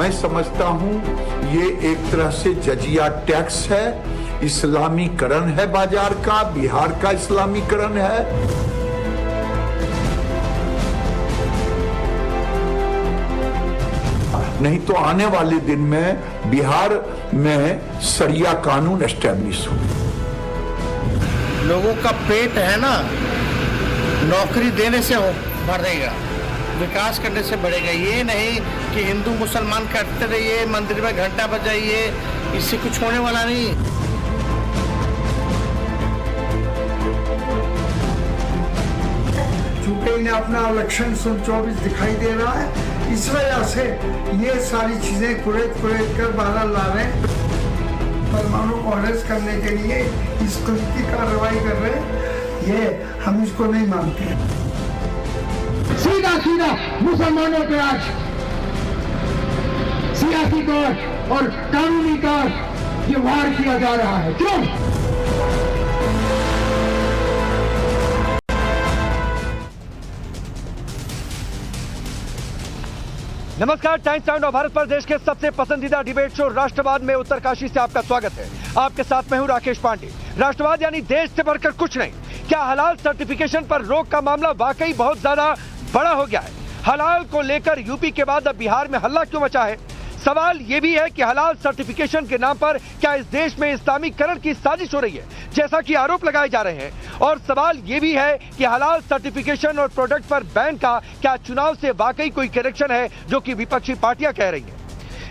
मैं समझता हूं ये एक तरह से जजिया टैक्स है, इस्लामीकरण है बाजार का, बिहार का इस्लामीकरण है। नहीं तो आने वाले दिन में बिहार में शरिया कानून एस्टेब्लिश हो। लोगों का पेट है ना, नौकरी देने से बढ़ेगा, विकास करने से बढ़ेगा। ये नहीं कि हिंदू मुसलमान करते रहिए, मंदिर में घंटा बजाइए, इससे कुछ होने वाला नहीं। चूंकि इन्हें अपना इलेक्शन 24 दिखाई दे रहा है, इस वजह से ये सारी चीजें कुरेद कर बाहर ला रहे हैं। परमाणु को अरेस्ट करने के लिए इस तरह की कार्रवाई कर रहे हैं, ये हम इसको नहीं मानते। सीधा मुसलमानों पे आज सियासी तौर और कानूनी तौर ये वार किया जा रहा है। क्यों? नमस्कार, टाइम्स टाउन ऑफ भारत पर देश के सबसे पसंदीदा डिबेट शो राष्ट्रवाद में उत्तरकाशी से आपका स्वागत है। आपके साथ मैं हूं राकेश पांडे। राष्ट्रवाद यानी देश से बढ़कर कुछ नहीं। क्या हलाल सर्टिफिकेशन पर रोक का मामला वाकई बहुत ज्यादा बड़ा हो गया है? हलाल को लेकर यूपी के बाद अब बिहार में हल्ला क्यों मचा है? सवाल यह भी है कि हलाल सर्टिफिकेशन के नाम पर क्या इस देश में इस्लामीकरण की साजिश हो रही है, जैसा कि आरोप लगाए जा रहे हैं। और सवाल यह भी है कि हलाल सर्टिफिकेशन और प्रोडक्ट पर बैन का क्या चुनाव से वाकई कोई कनेक्शन है, जो कि विपक्षी पार्टियां कह रही हैं।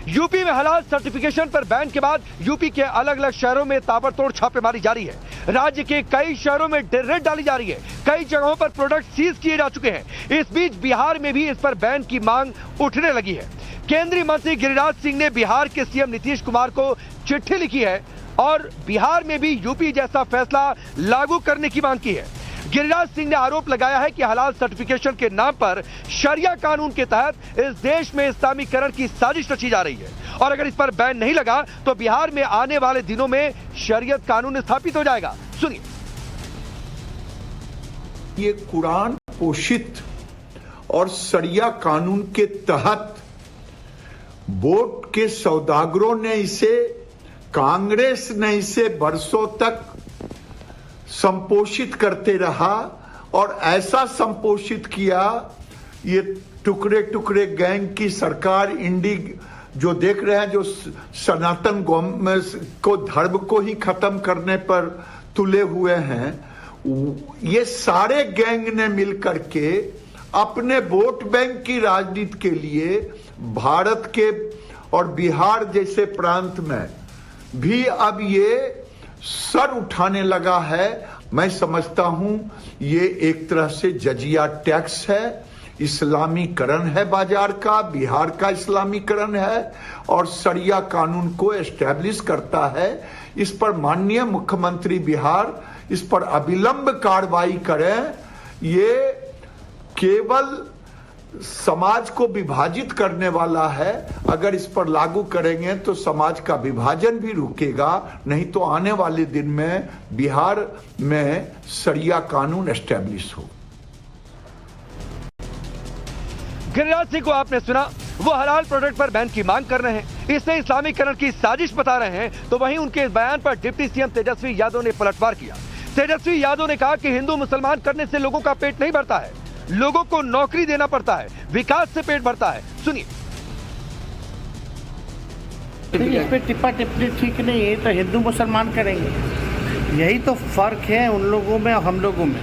यूपी में हलाल सर्टिफिकेशन पर बैन के बाद यूपी के अलग अलग शहरों में ताबड़तोड़ छापेमारी जारी है। राज्य के कई शहरों में रेड डाली जा रही है, कई जगहों पर प्रोडक्ट सीज किए जा चुके हैं। इस बीच बिहार में भी इस पर बैन की मांग उठने लगी है। केंद्रीय मंत्री गिरिराज सिंह ने बिहार के सीएम नीतीश कुमार को चिट्ठी लिखी है और बिहार में भी यूपी जैसा फैसला लागू करने की मांग की है। गिरिराज सिंह ने आरोप लगाया है कि हलाल सर्टिफिकेशन के नाम पर शरिया कानून के तहत इस देश में इस्लामीकरण की साजिश रची जा रही है और अगर इस पर बैन नहीं लगा तो बिहार में आने वाले दिनों में शरीयत कानून स्थापित हो जाएगा। सुनिए। ये कुरान पोषित और शरिया कानून के तहत वोट के सौदागरों ने इसे, कांग्रेस ने इसे बरसों तक संपोषित करते रहा और ऐसा संपोषित किया। ये टुकड़े टुकड़े गैंग की सरकार, इंडी जो देख रहे हैं, जो सनातन को, धर्म को ही खत्म करने पर तुले हुए हैं, ये सारे गैंग ने मिलकर के अपने वोट बैंक की राजनीति के लिए भारत के और बिहार जैसे प्रांत में भी अब ये सर उठाने लगा है। मैं समझता हूं ये एक तरह से जजिया टैक्स है, इस्लामीकरण है बाजार का, बिहार का इस्लामीकरण है और शरिया कानून को एस्टेब्लिश करता है। इस पर माननीय मुख्यमंत्री बिहार इस पर अविलंब कार्रवाई करें। ये केवल समाज को विभाजित करने वाला है। अगर इस पर लागू करेंगे तो समाज का विभाजन भी रुकेगा, नहीं तो आने वाले दिन में बिहार में शरिया कानून एस्टेब्लिश हो। गिरिराज सिंह को आपने सुना, वो हलाल प्रोडक्ट पर बैन की मांग कर रहे हैं, इसे इस्लामीकरण की साजिश बता रहे हैं। तो वहीं उनके इस बयान पर डिप्टी सीएम तेजस्वी यादव ने पलटवार किया। तेजस्वी यादव ने कहा कि हिंदू मुसलमान करने से लोगों का पेट नहीं भरता है, लोगों को नौकरी देना पड़ता है, विकास से पेट भरता है। सुनिए। इस पे टिप्पा टिप्पणी ठीक नहीं है, तो हिंदू मुसलमान करेंगे। यही तो फर्क है उन लोगों में और हम लोगों में।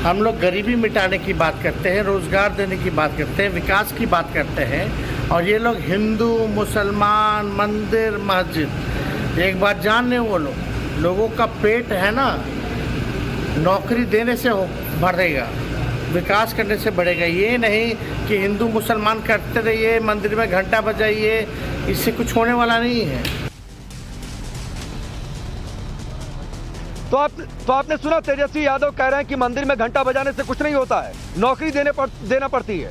हम लोग गरीबी मिटाने की बात करते हैं, रोजगार देने की बात करते हैं, विकास की बात करते हैं, और ये लोग हिंदू मुसलमान, मंदिर मस्जिद। एक बात जान लें, वो लोगों का पेट है ना, नौकरी देने से बढ़ेगा, विकास करने से बढ़ेगा। ये नहीं कि हिंदू मुसलमान करते रहिए, मंदिर में घंटा बजाइए, इससे कुछ होने वाला नहीं है। तो आपने सुना, तेजस्वी यादव कह रहे हैं कि मंदिर में घंटा बजाने से कुछ नहीं होता है, नौकरी देना पड़ती है,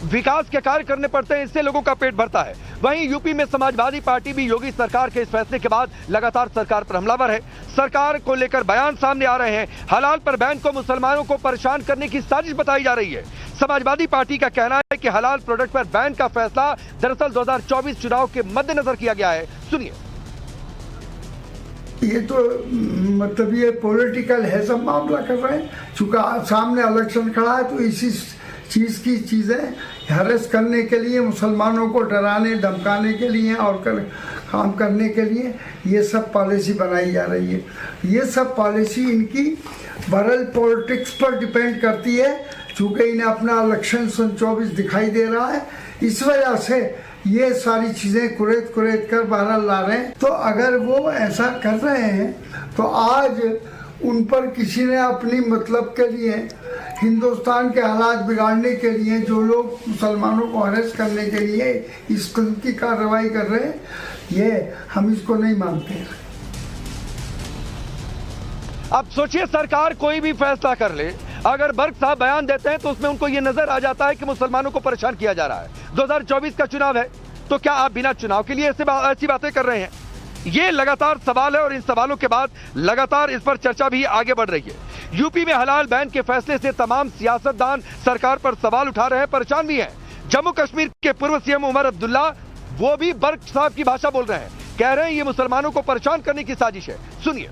विकास के कार्य करने पड़ते हैं, इससे लोगों का पेट भरता है। वहीं यूपी में समाजवादी पार्टी भी योगी सरकार के इस फैसले के बाद लगातार सरकार पर हमलावर है। सरकार को लेकर बयान सामने आ रहे हैं। हलाल पर बैन को मुसलमानों को परेशान करने की साजिश बताई जा रही है। समाजवादी पार्टी का कहना है कि हलाल प्रोडक्ट पर बैन का फैसला दरअसल 2024 चुनाव के मद्देनजर किया गया है। सुनिए। ये तो मतलब ये पॉलिटिकल है, सब मामला कर रहे हैं। चूंकि सामने इलेक्शन खड़ा है तो इसी चीज़ की चीज़ें हरेस करने के लिए, मुसलमानों को डराने धमकाने के लिए और काम करने के लिए ये सब पॉलिसी बनाई जा रही है। ये सब पॉलिसी इनकी बहरहाल पॉलिटिक्स पर डिपेंड करती है, चूँकि इन्हें अपना इलेक्शन 24 दिखाई दे रहा है, इस वजह से ये सारी चीज़ें कुरेद कर बाहर ला रहे हैं। तो अगर वो ऐसा कर रहे हैं तो आज उन पर किसी ने अपनी मतलब के लिए, हिंदुस्तान के हालात बिगाड़ने के लिए, जो लोग मुसलमानों को अरेस्ट करने के लिए इस किस्म की कार्रवाई कर रहे हैं, ये हम इसको नहीं मानते। अब सोचिए, सरकार कोई भी फैसला कर ले, अगर बर्क साहब बयान देते हैं तो उसमें उनको यह नजर आ जाता है कि मुसलमानों को परेशान किया जा रहा है। 2024 का चुनाव है, तो क्या आप बिना चुनाव के लिए ऐसी बातें कर रहे हैं? ये लगातार सवाल है और इन सवालों के बाद लगातार इस पर चर्चा भी आगे बढ़ रही है। यूपी में हलाल बैन के फैसले से तमाम सियासतदान सरकार पर सवाल उठा रहे हैं, परेशान भी हैं। जम्मू कश्मीर के पूर्व सीएम उमर अब्दुल्ला, वो भी बर्क साहब की भाषा बोल रहे हैं, कह रहे हैं ये मुसलमानों को परेशान करने की साजिश है। सुनिए।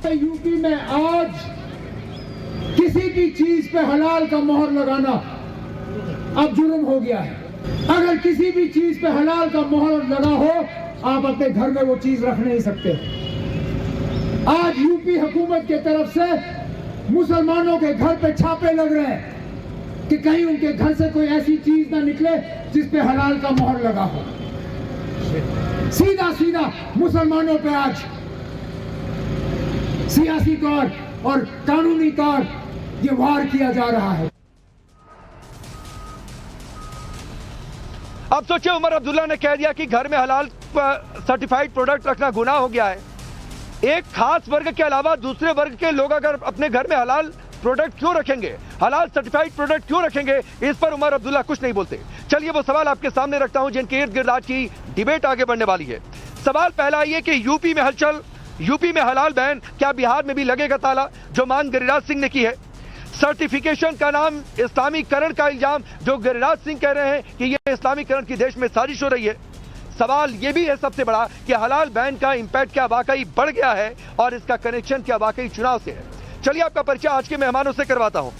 यूपी में आज किसी भी चीज पे हलाल का मोहर लगाना अब जुर्म हो गया है। अगर किसी भी चीज पे हलाल का मोहर लगा हो, आप अपने घर में वो चीज रख नहीं सकते। आज यूपी हुकूमत के तरफ से मुसलमानों के घर पे छापे लग रहे हैं कि कहीं उनके घर से कोई ऐसी चीज ना निकले जिस पे हलाल का मोहर लगा हो। सीधा मुसलमानों पे आज सियासी तौर और कानूनी तौर ये वार किया जा रहा है। अब सोचिए, उमर अब्दुल्ला ने कह दिया कि घर में हलाल सर्टिफाइड प्रोडक्ट रखना गुनाह हो गया है। एक खास वर्ग के अलावा दूसरे वर्ग के लोग अगर अपने घर में हलाल प्रोडक्ट क्यों रखेंगे, हलाल सर्टिफाइड प्रोडक्ट क्यों रखेंगे, इस पर उमर अब्दुल्ला कुछ नहीं बोलते। चलिए वो सवाल आपके सामने रखता हूं जिनके इर्द गिर्द आज की डिबेट आगे बढ़ने वाली है। सवाल पहला ये कि यूपी में हलचल, यूपी में हलाल बैन, क्या बिहार में भी लगेगा ताला, जो मांग गिरिराज सिंह ने की है। सर्टिफिकेशन का नाम इस्लामीकरण का इल्जाम, जो गिरिराज सिंह कह रहे हैं कि यह इस्लामीकरण की देश में साजिश हो रही है। सवाल यह भी है सबसे बड़ा कि हलाल बैन का इंपैक्ट क्या वाकई बढ़ गया है और इसका कनेक्शन क्या वाकई चुनाव से है। चलिए आपका परिचय आज के मेहमानों से करवाता हूं।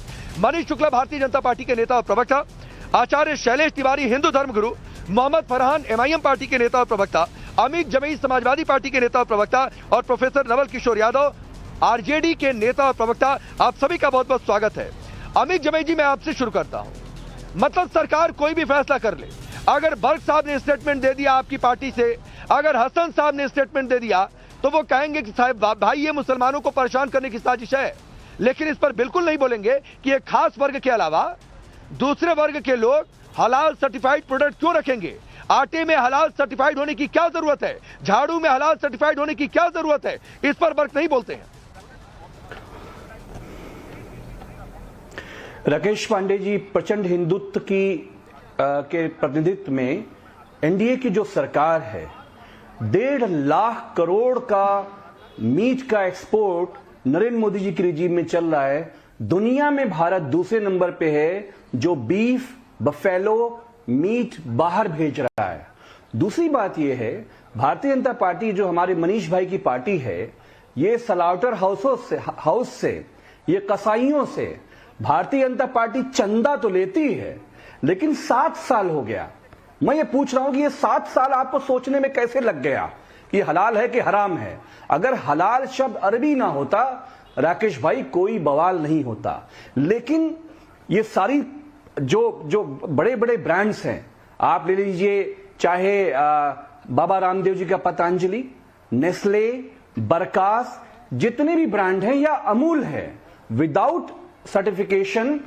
मनीष शुक्ला भारतीय जनता पार्टी के नेता और प्रवक्ता, आचार्य शैलेश तिवारी हिंदू धर्मगुरु, मोहम्मद फरहान एमआईएम पार्टी के नेता और प्रवक्ता, अमित जमई समाजवादी पार्टी के नेता और प्रवक्ता और प्रोफेसर नवल किशोर यादव आरजेडी के नेता और प्रवक्ता। आप सभी का बहुत बहुत स्वागत है। अमित जमई जी, मैं आपसे शुरू करता हूं। मतलब सरकार कोई भी फैसला कर ले, अगर बर्क साहब ने स्टेटमेंट दे दिया आपकी पार्टी से, अगर हसन साहब ने स्टेटमेंट दे दिया, तो वो कहेंगे कि साहब भाई ये मुसलमानों को परेशान करने की साजिश है, लेकिन इस पर बिल्कुल नहीं बोलेंगे कि एक खास वर्ग के अलावा दूसरे वर्ग के लोग हलाल सर्टिफाइड प्रोडक्ट क्यों रखेंगे। आटे में हलाल सर्टिफाइड होने की क्या जरूरत है, झाड़ू में हलाल सर्टिफाइड होने की क्या जरूरत है, इस पर बर्क नहीं बोलते हैं। राकेश पांडे जी, प्रचंड हिंदुत्व के प्रतिनिधित्व में एनडीए की जो सरकार है, 1.5 लाख करोड़ का मीट का एक्सपोर्ट नरेंद्र मोदी जी की रिजीम में चल रहा है। दुनिया में भारत दूसरे नंबर पे है जो बीफ बफेलो मीट बाहर भेज रहा है। दूसरी बात यह है, भारतीय जनता पार्टी जो हमारे मनीष भाई की पार्टी है, ये स्लॉटर हाउस से ये कसाईयों से भारतीय जनता पार्टी चंदा तो लेती है, लेकिन 7 साल हो गया। मैं ये पूछ रहा हूं कि ये 7 साल आपको सोचने में कैसे लग गया कि हलाल है कि हराम है। अगर हलाल शब्द अरबी ना होता राकेश भाई, कोई बवाल नहीं होता। लेकिन ये सारी जो बड़े बड़े ब्रांड्स हैं, आप ले लीजिए, चाहे बाबा रामदेव जी का पतंजलि, नेस्ले, बरकास, जितने भी ब्रांड हैं, या अमूल है, विदाउट सर्टिफिकेशन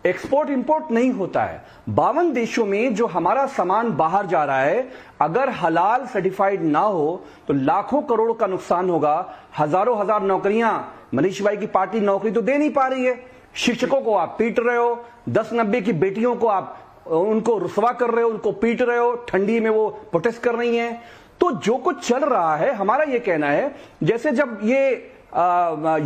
एक्सपोर्ट इंपोर्ट नहीं होता है। 52 देशों में जो हमारा सामान बाहर जा रहा है, अगर हलाल सर्टिफाइड ना हो तो लाखों करोड़ का नुकसान होगा। हजारों हजार नौकरियां, मनीष भाई की पार्टी नौकरी तो दे नहीं पा रही है। शिक्षकों को आप पीट रहे हो, 10-90 की बेटियों को आप उनको रुसवा कर रहे हो, उनको पीट रहे हो, ठंडी में वो प्रोटेस्ट कर रही हैं। तो जो कुछ चल रहा है, हमारा ये कहना है, जैसे जब ये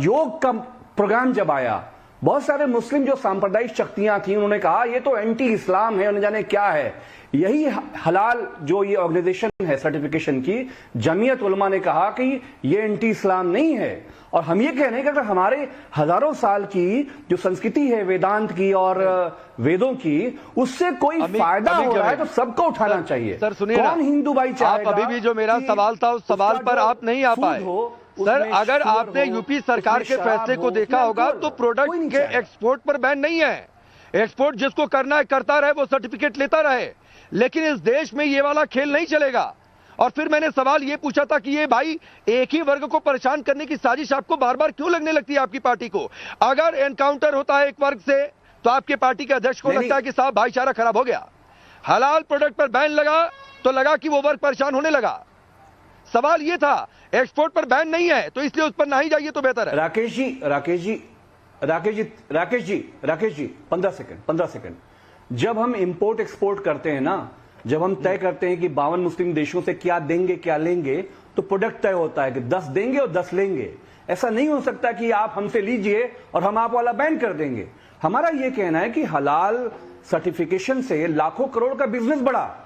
योग का प्रोग्राम जब आया बहुत सारे मुस्लिम जो सांप्रदायिक शक्तियां थी उन्होंने कहा ये तो एंटी इस्लाम है, उन्हें जाने क्या है। यही हलाल जो ये ऑर्गेनाइजेशन है सर्टिफिकेशन की, जमीयत उलमा ने कहा कि ये एंटी इस्लाम नहीं है। और हम ये कह रहे हैं कि अगर हमारे हजारों साल की जो संस्कृति है वेदांत की और वेदों की, उससे कोई फायदा हो रहा है तो सबको उठाना चाहिए। सर सुनिए, कौन हिंदू भाई आप अभी भी जो मेरा सवाल था उस सवाल पर आप नहीं आ पाए। सर अगर आपने यूपी सरकार के फैसले को देखा होगा तो प्रोडक्ट के एक्सपोर्ट पर बैन नहीं है। एक्सपोर्ट जिसको करना है करता रहे, वो सर्टिफिकेट लेता रहे, लेकिन इस देश में ये वाला खेल नहीं चलेगा। और फिर मैंने सवाल ये पूछा था कि ये भाई एक ही वर्ग को परेशान करने की साजिश आपको बार बार क्यों लगने लगती है आपकी पार्टी को? अगर एनकाउंटर होता है एक वर्ग से तो आपके पार्टी के अध्यक्ष को लगता है कि साहब भाईचारा खराब हो गया। हलाल प्रोडक्ट पर बैन लगा तो लगा कि वो वर्ग परेशान होने लगा। सवाल ये था, एक्सपोर्ट पर बैन नहीं है तो इसलिए उस पर ना ही जाइए तो बेहतर है। राकेश जी 15 सेकंड। जब हम इंपोर्ट एक्सपोर्ट करते हैं ना, जब हम तय करते हैं कि 52 मुस्लिम देशों से क्या देंगे क्या लेंगे, तो प्रोडक्ट तय होता है कि 10 देंगे और 10 लेंगे। ऐसा नहीं हो सकता कि आप हमसे लीजिए और हम आप वाला बैन कर देंगे। हमारा यह कहना है कि हलाल सर्टिफिकेशन से लाखों करोड़ का बिजनेस बढ़ा।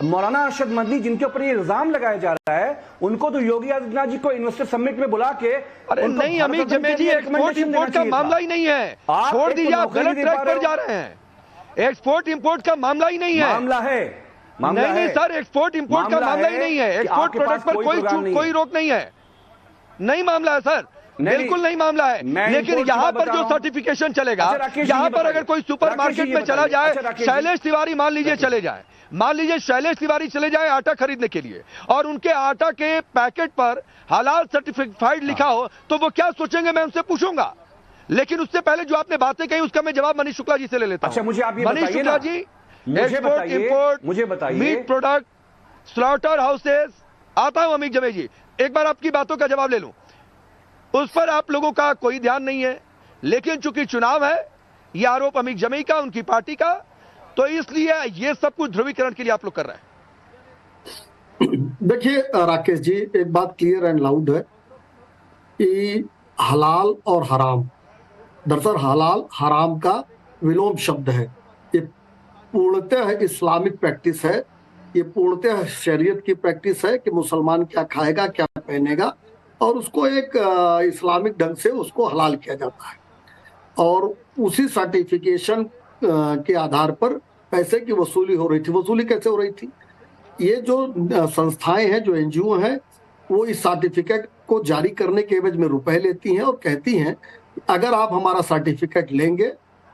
मौलाना अरशद मदनी जिनके ऊपर ये इल्जाम लगाया जा रहा है, उनको तो योगी आदित्यनाथ जी को इन्वेस्टर समिट में बुला के, अरे नहीं अमित जमे जी, एक्सपोर्ट इंपोर्ट का मामला ही नहीं है। छोड़ दीजिए, आप गलत ट्रैक पर जा रहे हैं। एक्सपोर्ट इंपोर्ट का मामला ही नहीं है। मामला है नहीं सर, एक्सपोर्ट इंपोर्ट का मामला ही नहीं है। एक्सपोर्ट प्रोडक्ट पर कोई रोक नहीं है। नहीं मामला है सर, बिल्कुल नहीं मामला है। लेकिन यहाँ पर जो सर्टिफिकेशन चलेगा, यहाँ पर अगर कोई सुपरमार्केट में चला जाए, शैलेश तिवारी मान लीजिए चले जाए, मान लीजिए शैलेश तिवारी चले जाए आटा खरीदने के लिए और उनके आटा के पैकेट पर हलाल सर्टिफाइड लिखा हो, तो वो क्या सोचेंगे मैं उनसे पूछूंगा। लेकिन उससे पहले जो आपने बातें कही उसका मैं जवाब मनीष शुक्ला जी से ले लेता हूं। अच्छा, मुझे आप ये मनीष बताइए शुक्ला ना, जी, मुझे एक्सपोर्ट इंपोर्ट, मुझे बताइए, मीट प्रोडक्ट, स्लॉटर हाउसेस, आता हूं अमित जमे जी, एक बार आपकी बातों का जवाब ले लूं। उस पर आप लोगों का कोई ध्यान नहीं है, लेकिन चूंकि चुनाव है, यह आरोप अमित जमे का, उनकी पार्टी का, तो इसलिए ये सब कुछ ध्रुवीकरण के लिए आप लोग कर रहे हैं। देखिए राकेश जी, एक बात क्लियर एंड लाउड है कि हलाल और हराम, दरअसल हलाल हराम का विलोम शब्द है। ये पूर्णतः इस्लामिक प्रैक्टिस है, ये पूर्णतः शरीयत की प्रैक्टिस है कि मुसलमान क्या खाएगा क्या पहनेगा, और उसको एक इस्लामिक ढंग से उसको हलाल किया जाता है। और उसी सर्टिफिकेशन के आधार पर पैसे की वसूली हो रही थी। वसूली कैसे हो रही थी? ये जो संस्थाएं हैं, जो एनजीओ हैं, वो इस सर्टिफिकेट को जारी करने के एवज में रुपए लेती हैं और कहती हैं अगर आप हमारा सर्टिफिकेट लेंगे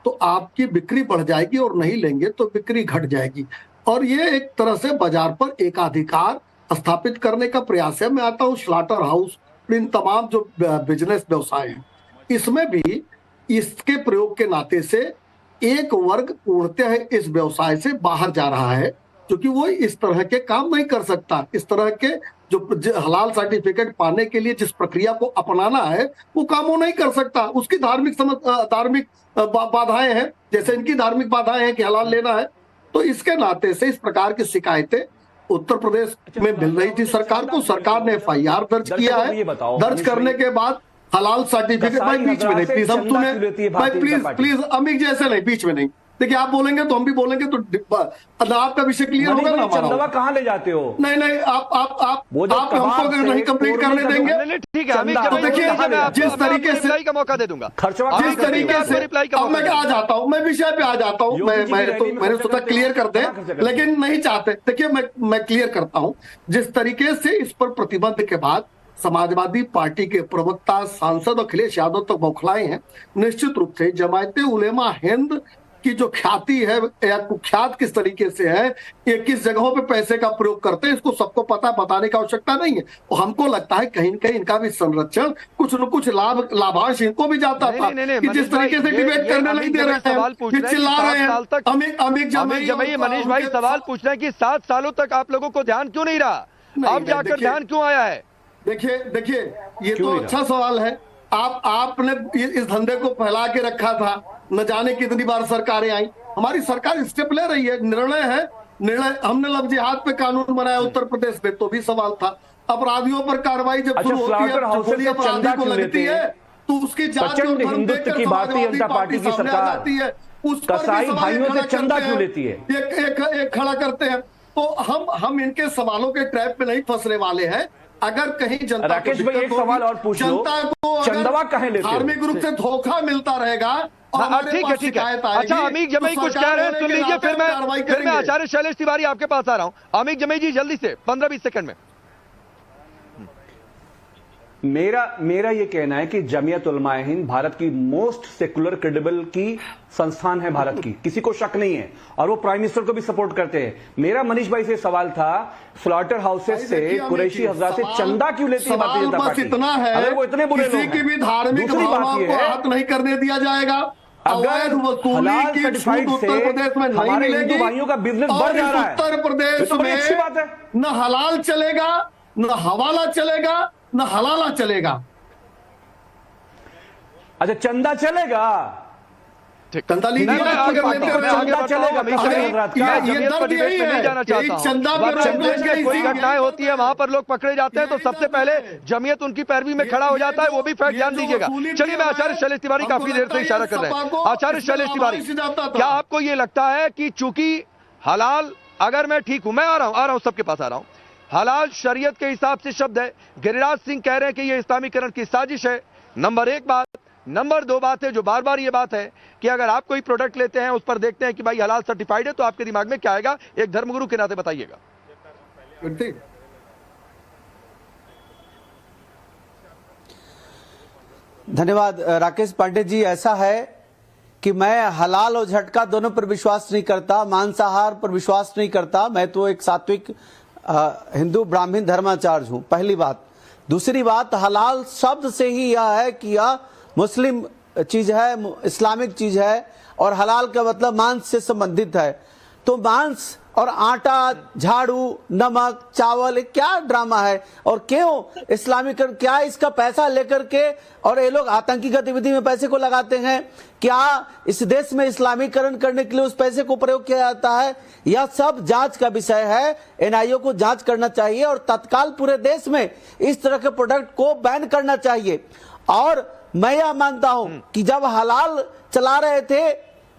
तो आपकी बिक्री बढ़ जाएगी और नहीं लेंगे तो बिक्री घट जाएगी। और ये एक तरह से बाजार पर एकाधिकार स्थापित करने का प्रयास है। मैं आता हूँ स्लॉटर हाउस, इन तमाम जो बिजनेस व्यवसाय हैं, इसमें भी इसके प्रयोग के नाते से एक वर्ग पूर्णतः इस व्यवसाय से बाहर जा रहा है, क्योंकि वो इस तरह के काम नहीं कर सकता। इस तरह के जो हलाल सर्टिफिकेट पाने के लिए जिस प्रक्रिया को अपनाना है वो काम वो नहीं कर सकता। उसकी धार्मिक बाधाएं हैं, जैसे इनकी धार्मिक बाधाएं हैं कि हलाल लेना है। तो इसके नाते से इस प्रकार की शिकायतें उत्तर प्रदेश में मिल रही थी सरकार को। सरकार ने FIR दर्ज किया है। दर्ज करने के बाद हलाल सर्टिफिकेट, भाई बीच में नहीं प्लीज, हम तुम्हें भाई प्लीज अमित जी ऐसे नहीं, बीच में नहीं। देखिए आप बोलेंगे तो हम भी बोलेंगे तो आपका विषय क्लियर होगा ना हमारा। चंदवा कहाँ ले जाते हो? नहीं आप हमको अगर नहीं कंप्लीट करने देंगे, ठीक है। देखिए जिस तरीके से का मौका दे दूंगा, जिस तरीके से अब मैं आ जाता हूँ, मैं विषय पे आ जाता हूँ। मैंने सोचा क्लियर कर दे, लेकिन नहीं चाहते। देखिए मैं क्लियर करता हूँ। जिस तरीके से इस पर प्रतिबंध के बाद समाजवादी पार्टी के प्रवक्ता सांसद अखिलेश यादव तक बौखलाए हैं, निश्चित रूप से जमायते उलेमा हिंद की जो ख्याति है या कुख्यात किस तरीके से है, ये किस जगहों पे पैसे का प्रयोग करते हैं, इसको सबको पता, बताने की आवश्यकता नहीं है। और हमको लगता है कहीं न कहीं इनका भी संरक्षण, कुछ न कुछ लाभांश इनको भी जाता था कि जिस तरीके से डिबेट करने नहीं दे रहे हैं, चिल्ला रहे हैं। अमित जमाई मनीष भाई सवाल पूछ रहे हैं कि 7 सालों तक आप लोगों को ध्यान क्यों नहीं रहा, अब जाकर ध्यान क्यों आया है? देखिए ये तो अच्छा सवाल है। आपने इस धंधे को फैला के रखा था, न जाने कितनी बार सरकारें आई। हमारी सरकार स्टेप ले रही है, निर्णय हमने लव जिहाद पे कानून बनाया उत्तर प्रदेश में, तो भी सवाल था। अपराधियों पर कार्रवाई जब शुरू होती है, अपराधी को लगती है तो उसकी जाति और प्रचंड धर्म हिंदुत्व देखकर की भारतीय जनता पार्टी की सामने आ सरकार जाती है। उस पर भी कसाई सवाल भाइयों से खड़ा चंदा करते क्यों हैं, लेती है? एक खड़ा करते हैं। तो हम इनके सवालों के ट्रैप में नहीं फंसने वाले हैं। अगर कहीं जनता राकेश भाई, एक सवाल और पूछ लो, जनता को चंदवा कहाँ लेते हो? धार्मिक रूप से धोखा मिलता रहेगा और हमारे ठीक है, पास ठीक है। शिकायत आएगी, अच्छा, अमीक जमई तो कुछ कह सरकार रहे हैं, होने सुन के लीजिए, नाते फिर हम कार्रवाई मैं करेंगे। आचार्य शैलेश तिवारी आपके पास आ रहा हूं। अमीक जमई जी, जल्दी से 15-20 सेकंड में। मेरा ये कहना है कि जमीयत उलमा हिंद भारत की मोस्ट सेकुलर क्रेडिबल की संस्थान है भारत की, किसी को शक नहीं है, और वो प्राइम मिनिस्टर को भी सपोर्ट करते हैं। मेरा मनीष भाई से सवाल था, स्लॉटर हाउसेस से, कुरैशी हजरात से चंदा क्यों लेती है भारतीय जनता पार्टी? इतना है, अगर वो इतने बुरे किसी लोग की हैं। भी धार्मिक दूसरी बात भावनाओं ये को है, हाथ नहीं करने दिया जाएगा। अवैध वसूली हलाल की छूट सर्टिफाइड से उत्तर प्रदेश में नहीं हमारे मिलेगी। हिंदू भाइयों का बिजनेस बढ़ और जा इस रहा है। उत्तर प्रदेश ये तो बड़ी में अच्छी बात है। न हलाल चलेगा, न हवाला चलेगा, न हलाला चलेगा। अच्छा, चंदा चलेगा? चंदा लीजिए, मैं आप आगे अगर बढ़ता लेते हूं, मैं हो आगे चंदा बढ़ता हूं। चलेगा, अमीक कसाई जमई, हजरात का। मैं ये जमीयत दर्द पर डिबेट यही में नहीं है, जाना चाहता यही हूं। चंदा पे वरना रोकना देश में चाहिए, कोई इसीलिए घटनाएं होती है, वहां पर लोग पकड़े जाते हैं, तो सबसे पहले जमीयत उनकी पैरवी में खड़ा हो जाता है। वो भी फैक्ट ध्यान दीजिएगा। चलिए, मैं आचार्य शैलेश तिवारी काफी देर से इशारा कर रहे हैं। आचार्य शैलेश तिवारी, क्या आपको ये लगता है कि चूंकि हलाल, अगर मैं ठीक हूं, मैं आ रहा हूं, सबके पास आ रहा हूं, हलाल शरीयत के हिसाब से शब्द है, गिरिराज सिंह कह रहे हैं कि ये इस्लामीकरण की साजिश है, नंबर 1 बात। नंबर 2 बात है, जो बार बार ये बात है कि अगर आप कोई प्रोडक्ट लेते हैं, उस पर देखते हैं कि भाई हलाल सर्टिफाइड है, तो आपके दिमाग में क्या आएगा? एक धर्मगुरु के नाते बताइएगा। धन्यवाद राकेश पांडे जी। ऐसा है कि मैं हलाल और झटका दोनों पर विश्वास नहीं करता, मांसाहार पर विश्वास नहीं करता। मैं तो एक सात्विक हिंदू ब्राह्मण धर्माचार्य हूं, पहली बात। दूसरी बात, हलाल शब्द से ही यह है कि यह मुस्लिम चीज है, इस्लामिक चीज है, और हलाल का मतलब मांस से संबंधित है। तो मांस और आटा, झाड़ू, नमक, चावल, क्या ड्रामा है? और क्यों इस्लामीकरण? क्या इसका पैसा लेकर के और ये लोग आतंकी गतिविधि में पैसे को लगाते हैं? क्या इस देश में इस्लामीकरण करने के लिए उस पैसे को प्रयोग किया जाता है? यह सब जांच का विषय है। एनआईओ को जांच करना चाहिए और तत्काल पूरे देश में इस तरह के प्रोडक्ट को बैन करना चाहिए। और मैं यह मानता हूं कि जब हलाल चला रहे थे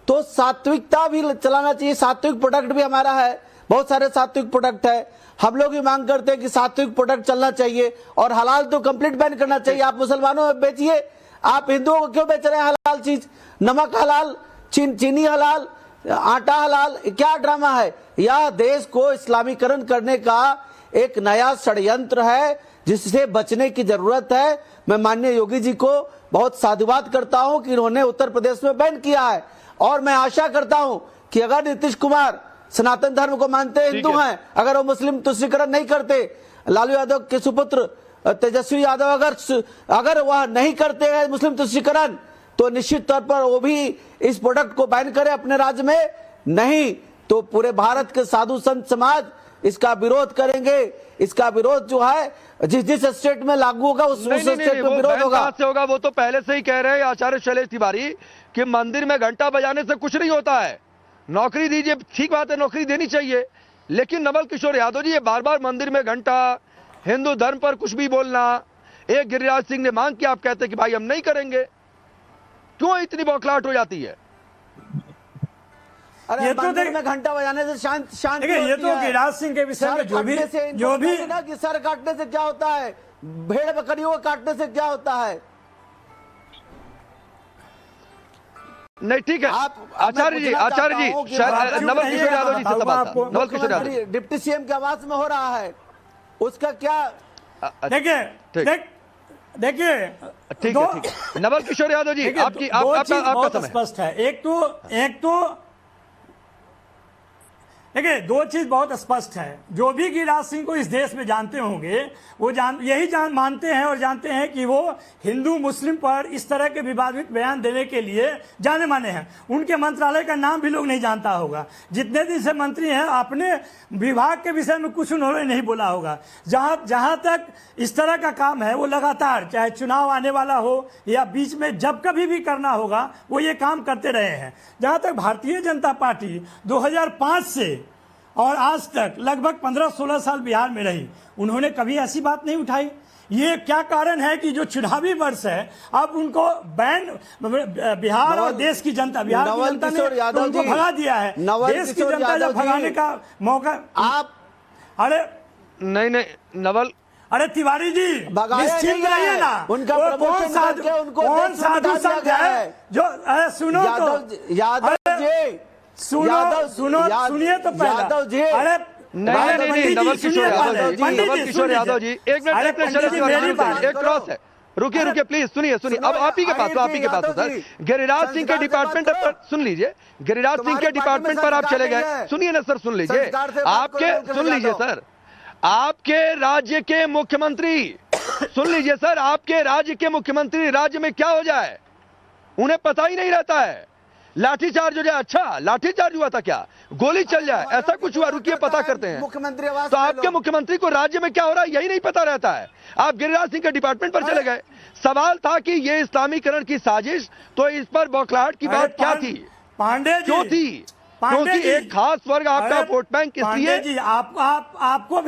तो सात्विकता भी चलाना चाहिए। सात्विक प्रोडक्ट भी हमारा है, बहुत सारे सात्विक प्रोडक्ट है। हम लोग भी मांग करते हैं कि सात्विक प्रोडक्ट चलना चाहिए और हलाल तो कंप्लीट बैन करना चाहिए। आप मुसलमानों में बेचिए, आप हिंदुओं को क्यों बेच रहे हैं हलाल चीज? नमक हलाल, चीनी हलाल, आटा हलाल, क्या ड्रामा है? यह देश को इस्लामीकरण करने का एक नया षड्यंत्र है जिससे बचने की जरूरत है। मैं माननीय योगी जी को बहुत साधुवाद करता हूं कि इन्होंने उत्तर प्रदेश में बैन किया है, और मैं आशा करता हूं कि अगर नीतीश कुमार सनातन धर्म को मानते हिंदू हैं, अगर वो मुस्लिम तुष्टीकरण नहीं करते, लालू यादव के सुपुत्र तेजस्वी यादव अगर वह नहीं करते हैं मुस्लिम तुष्टीकरण, तो निश्चित तौर पर वो भी इस प्रोडक्ट को बैन करे अपने राज्य में। नहीं तो पूरे भारत के साधु संत समाज इसका विरोध करेंगे। इसका विरोध जो है जिस स्टेट में लागू होगा उस स्टेट में विरोध होगा। से होगा वो तो पहले से ही कह रहे हैं आचार्य शैलेश तिवारी कि मंदिर में घंटा बजाने से कुछ नहीं होता है, नौकरी दीजिए। ठीक बात है, नौकरी देनी चाहिए, लेकिन नवल किशोर यादव जी, ये बार बार मंदिर में घंटा, हिंदू धर्म पर कुछ भी बोलना, एक गिरिराज सिंह ने मांग की, आप कहते हैं कि भाई हम नहीं करेंगे। क्यों इतनी बौखलाहट हो जाती है? अरे ये तो मंदिर में घंटा बजाने से शांति ये तो गिरिराज सिंह के विषय में जो भी ना कि सर काटने से क्या होता है, भेड़ बकरियों को काटने से क्या होता है? नहीं, ठीक है आचार्य जी, नवल किशोर यादव जी से सवाल था। नवल किशोर यादव, डिप्टी सीएम के आवास में हो रहा है, उसका क्या? देखिए ठीक है। नवल किशोर यादव जी, आपकी आपका समय स्पष्ट है। एक तो देखिए, दो चीज बहुत स्पष्ट है। जो भी गिरिराज सिंह को इस देश में जानते होंगे वो मानते हैं और जानते हैं कि वो हिंदू मुस्लिम पर इस तरह के विवादित बयान देने के लिए जाने माने हैं। उनके मंत्रालय का नाम भी लोग नहीं जानता होगा। जितने दिन से मंत्री हैं, अपने विभाग के विषय में कुछ उन्होंने नहीं बोला होगा। जहां तक इस तरह का काम है, वो लगातार, चाहे चुनाव आने वाला हो या बीच में जब कभी भी करना होगा, वो ये काम करते रहे हैं। जहां तक भारतीय जनता पार्टी 2005 से और आज तक लगभग 15-16 साल बिहार में रही, उन्होंने कभी ऐसी बात नहीं उठाई। ये क्या कारण है कि जो चुनावी वर्ष है अब उनको बैन बिहार और देश की जनता, बिहार की जनता ने उनको भगा दिया है। देश की जनता जब भगाने का मौका आप अरे नहीं नवल, अरे तिवारी जी निश्चिंत रहिए ना, उनका वो कौन साधु संत है जो, अरे सुनो तो यादव जी, सुनिए तो पहले यादव जी, नहीं नवल किशोर यादव जी, नवल किशोर यादव जी, एक मिनट, एक क्रॉस है, रुकिए प्लीज, सुनिए अब आप ही के पास, सर गिरिराज सिंह के डिपार्टमेंट पर सुन लीजिए, गिरिराज सिंह के डिपार्टमेंट पर आप चले गए, सुनिए ना सर, सुन लीजिए सर, आपके राज्य के मुख्यमंत्री, सुन लीजिए सर, आपके राज्य के मुख्यमंत्री राज्य में क्या हो जाए उन्हें पता ही नहीं रहता है, लाठीचार्ज हो जाए, अच्छा लाठीचार्ज हुआ था क्या, गोली चल जाए, ऐसा कुछ हुआ, रुकिए पता करते हैं, मुख्यमंत्री आवास तो आपके मुख्यमंत्री को राज्य में क्या हो रहा है यही नहीं पता रहता है। आप गिरिराज सिंह के डिपार्टमेंट पर चले गए, सवाल था कि ये इस्लामीकरण की साजिश, तो इस पर बौखलाहट की बात क्या थी, पांडे जी क्यों थी, क्योंकि एक खास वर्ग आपका वोट बैंक, इसलिए जी आपको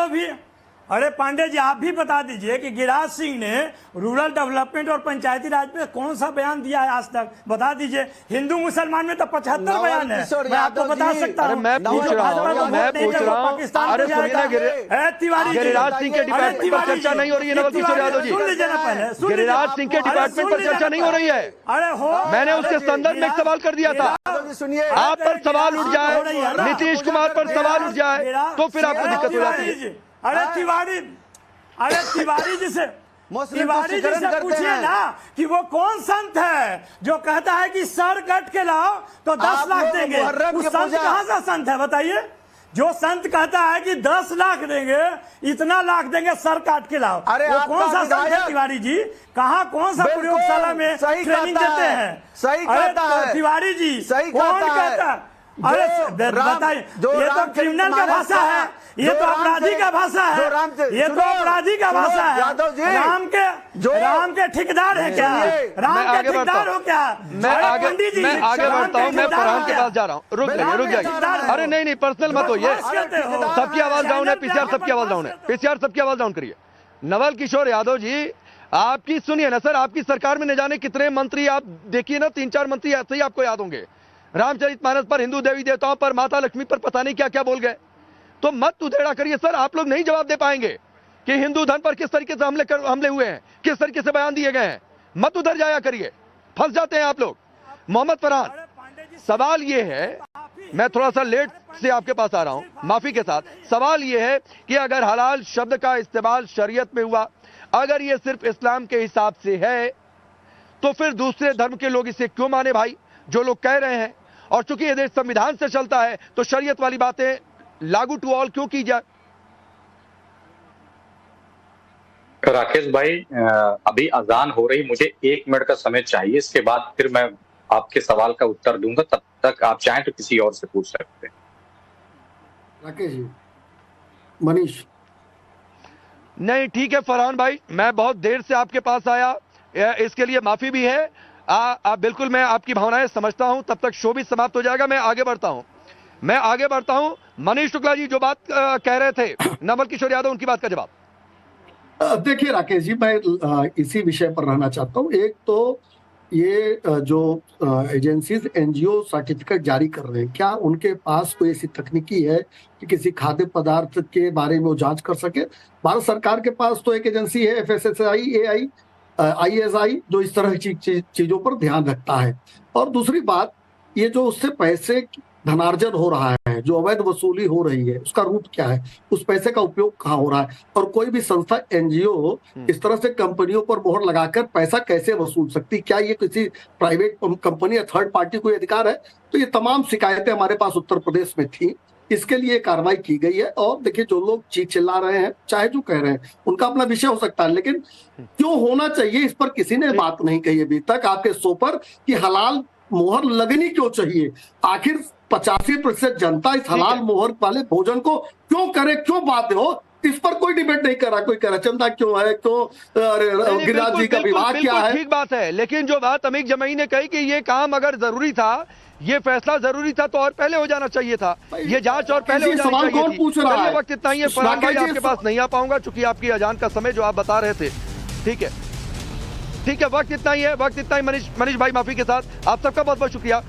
भी अरे पांडे जी आप भी बता दीजिए कि गिरिराज सिंह ने रूरल डेवलपमेंट और पंचायती राज पे कौन सा बयान दिया है आज तक, बता दीजिए। हिंदू मुसलमान में तो 75 बयान है, मैं आपको बता सकता हूँ। मैं पूछ रहा हूँ, अरे सुनिए ना, गिरिराज सिंह के डिपार्टमेंट पर चर्चा नहीं हो रही है नवल किशोर यादव जी, सुन लीजिए ना पहले, गिरिराज सिंह के डिपार्टमेंट पर चर्चा नहीं हो रही है, अरे हो, मैंने उसके संदर्भ में एक सवाल कर दिया था, आप पर सवाल उठ जाए, नीतीश कुमार पर सवाल उठ जाए तो फिर आपको दिक्कत हो जाती है। अरे तिवारी जी से पूछिए ना कि वो कौन संत है जो कहता है कि सर कट के लाओ तो 10 लाख देंगे, उस संत कहाँ सा संत है बताइए, जो संत कहता है कि 10 लाख देंगे, इतना लाख देंगे सर काट के लाओ, वो कौन सा संत है तिवारी जी, कहाँ कौन सा प्रयोगशाला में ट्रेनिंग देते हैं, सही कहता है तिवारी जी, कौन कहता है, अरे बताइए, ये तो क्रिमिनल का भाषा है, ये तो अपराधी का भाषा है, ये तो अपराधी का भाषा है, राम के ठेकेदार है क्या, राम के ठेकेदार हो क्या, मैं आगे बढ़ता हूँ, मैं फरहान के पास जा रहा हूँ, रुक जाइए, अरे नहीं पर्सनल मत होइए, सबकी आवाज डाउन है, पीसीआर सबकी आवाज डाउन है, पीसीआर सबकी आवाज डाउन करिए। नवल किशोर यादव जी, आपकी सुनिए ना सर, आपकी सरकार में न जाने कितने मंत्री, आप देखिए ना 3-4 मंत्री ऐसे ही आपको याद होंगे, रामचरितमानस पर, हिंदू देवी देवताओं पर, माता लक्ष्मी पर पता नहीं क्या क्या बोल गए, तो मत उधेड़ा करिए सर, आप लोग नहीं जवाब दे पाएंगे कि हिंदू धन पर किस तरीके से हमले हुए हैं, किस तरीके से बयान दिए गए हैं, मत उधर जाया करिए, फंस जाते हैं आप लोग। मोहम्मद फरहान, सवाल ये है, मैं थोड़ा सा लेट से आपके पास आ रहा हूं, माफी के साथ, सवाल ये है कि अगर हलाल शब्द का इस्तेमाल शरीयत में हुआ, अगर ये सिर्फ इस्लाम के हिसाब से है, तो फिर दूसरे धर्म के लोग इसे क्यों माने भाई, जो लोग कह रहे हैं, और चूंकि ये देश संविधान से चलता है तो शरीयत वाली बातें लागू टू ऑल क्यों की जाए। राकेश भाई, अभी अजान हो रही, मुझे 1 मिनट का समय चाहिए, इसके बाद फिर मैं आपके सवाल का उत्तर दूंगा, तब तक आप चाहें तो किसी और से पूछ सकते हैं। राकेश जी, मनीष। नहीं ठीक है फरहान भाई, मैं बहुत देर से आपके पास आया, इसके लिए माफी भी है, बिल्कुल मैं आपकी भावनाएं समझता हूं, तब तक शो भी समाप्त हो जाएगा, मैं आगे बढ़ता हूं। मनीष शुक्ला जी जो बात कह रहे थे, नवल किशोर यादव, उनकी बात का जवाब। देखिए राकेश जी, मैं इसी विषय पर रहना चाहता हूं। एक तो ये जो एजेंसीज एनजीओ सर्टिफिकेट जारी कर रहे हैं, क्या उनके पास कोई ऐसी तकनीकी है कि किसी खाद्य पदार्थ के बारे में वो जांच कर सके? भारत सरकार के पास तो एक एजेंसी है FSSAI, ISI, जो इस तरह की चीजों पर ध्यान रखता है। और दूसरी बात, ये जो उससे पैसे धनार्जन हो रहा है, जो अवैध वसूली हो रही है, उसका रूप क्या है, उस पैसे का उपयोग कहाँ हो रहा है, और कोई भी संस्था एनजीओ इस तरह से कंपनियों पर मोहर लगाकर पैसा कैसे वसूल सकती, क्या ये किसी प्राइवेट कंपनी या थर्ड पार्टी को अधिकार है? तो ये तमाम शिकायतें हमारे पास उत्तर प्रदेश में थी, इसके लिए कार्रवाई की गई है। और देखिए, जो लोग चीख चिल्ला रहे हैं, चाहे जो कह रहे हैं, उनका अपना विषय हो सकता है, लेकिन क्यों होना चाहिए इस पर किसी ने बात नहीं कही अभी तक आपके शो पर, कि हलाल मोहर लगनी क्यों चाहिए। आखिर 85% जनता इस हलाल मोहर वाले भोजन को क्यों करे, क्यों बाध्य हो, इस पर कोई डिबेट नहीं कर रहा, कोई करचंदा क्यों है, क्यों गिरिराज जी का विवाह क्या है। ठीक बात है, लेकिन जो बात अमीक जमई ने कही कि ये काम अगर जरूरी था, ये फैसला जरूरी था, तो और पहले हो जाना चाहिए था, ये जांच और पहले हो जानी सवाल चाहिए कौन थी। पूछ रहा है? वक्त इतना ही है, फरहान भाई आपके पास नहीं आ पाऊंगा चूंकि आपकी अजान का समय जो आप बता रहे थे। ठीक है, वक्त इतना ही है, वक्त इतना ही। मनीष भाई माफी के साथ आप सबका बहुत बहुत शुक्रिया।